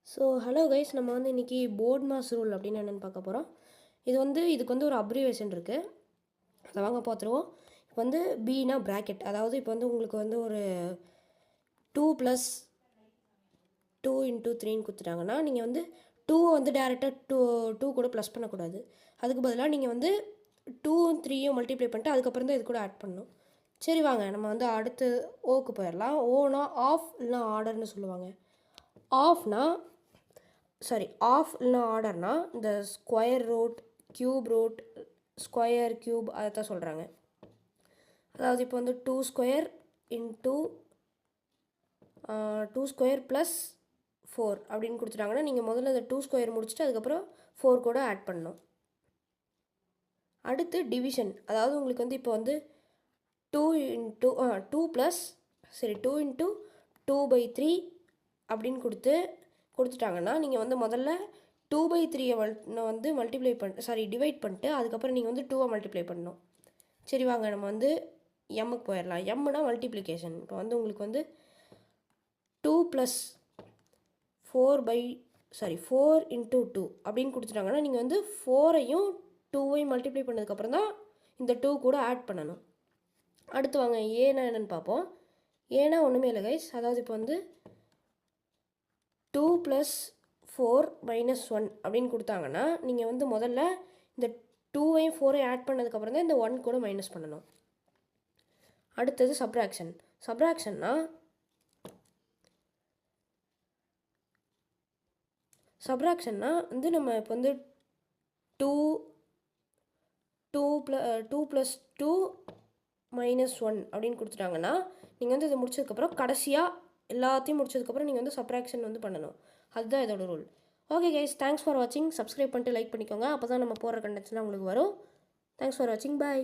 So hello guys, நம்ம வந்து இன்றைக்கி போர்ட் மாஸ் ரூல் அப்படின்னு என்னென்னு பார்க்க போகிறோம். இதுக்கு வந்து ஒரு அப்ரிவேஷன் இருக்குது, அதை வாங்க பார்த்துருவோம். இப்போ வந்து பீனா ப்ராக்கெட், அதாவது இப்போ வந்து உங்களுக்கு வந்து ஒரு 2 + 2 × 3ன்னு கொடுத்துட்டாங்கன்னா நீங்கள் வந்து 2 வந்து டேரெக்டாக 2 கூட ப்ளஸ் பண்ணக்கூடாது. அதுக்கு பதிலாக நீங்கள் வந்து 2 3 மல்டிப்ளை பண்ணிட்டு அதுக்கப்புறம் தான் இது கூட ஆட் பண்ணணும். சரி வாங்க, நம்ம வந்து அடுத்து ஓக்கு போயிடலாம். ஓனா ஆஃப் இல்லைனா ஆர்டர்னு சொல்லுவாங்க. ஆஃப் இல்லைனா ஆர்டர்னா இந்த square root, cube root, square, cube அதை தான் சொல்கிறாங்க. அதாவது இப்போ வந்து 2 ஸ்கொயர் × 2 ஸ்கொயர் + 4 அப்படின்னு கொடுத்துட்டாங்கன்னா நீங்கள் முதல்ல இந்த 2 ஸ்கொயர் முடிச்சுட்டு அதுக்கப்புறம் 4 கூட ஆட் பண்ணணும். அடுத்து டிவிஷன், அதாவது உங்களுக்கு வந்து இப்போ வந்து 2 × 2/3 அப்படின்னு கொடுத்துட்டாங்கன்னா நீங்கள் வந்து முதல்ல 2/3 வந்து டிவைட் பண்ணிட்டு அதுக்கப்புறம் நீங்கள் வந்து 2 மல்டிப்ளை பண்ணணும். சரி வாங்க, நம்ம வந்து எம்முக்கு போயிடலாம். எம்னா மல்டிப்ளிகேஷன். இப்போ வந்து உங்களுக்கு வந்து 2 + 4 × 2 அப்படின்னு கொடுத்துட்டாங்கன்னா நீங்கள் வந்து 4ஐயும் 2ஐயும் மல்டிப்ளை பண்ணதுக்கப்புறம் தான் இந்த 2 கூட ஆட் பண்ணணும். அடுத்து வாங்க ஏன்னா என்னென்னு பார்ப்போம். ஏன்னா ஒன்றுமே இல்லை கைஸ், அதாவது இப்போ வந்து 2 + 4 - 1 அப்படின்னு கொடுத்தாங்கன்னா நீங்கள் வந்து முதல்ல இந்த 2ஐயும் 4ஐயும் ஆட் பண்ணதுக்கப்புறம் தான் இந்த 1 கூட மைனஸ் பண்ணணும். அடுத்தது சப்ராக்ஷன்னா வந்து நம்ம இப்போ வந்து 2 + 2 - 1 அப்படின்னு கொடுத்துட்டாங்கன்னா நீங்கள் வந்து இதை முடிச்சதுக்கப்புறம் கடைசியாக எல்லாத்தையும் முடிச்சதுக்கப்புறம் நீங்கள் வந்து சப்ராக்ஷன் வந்து பண்ணணும். அதுதான் இதோட rule. Okay guys, thanks for வாட்சிங். சப்ஸ்கிரைப் பண்ணிட்டு லைக் பண்ணிக்கோங்க, அப்போ தான் நம்ம போடுற கண்டென்ட்ஸ்லாம் உங்களுக்கு வரும். தேங்க்ஸ் ஃபார் வாட்சிங், பாய்.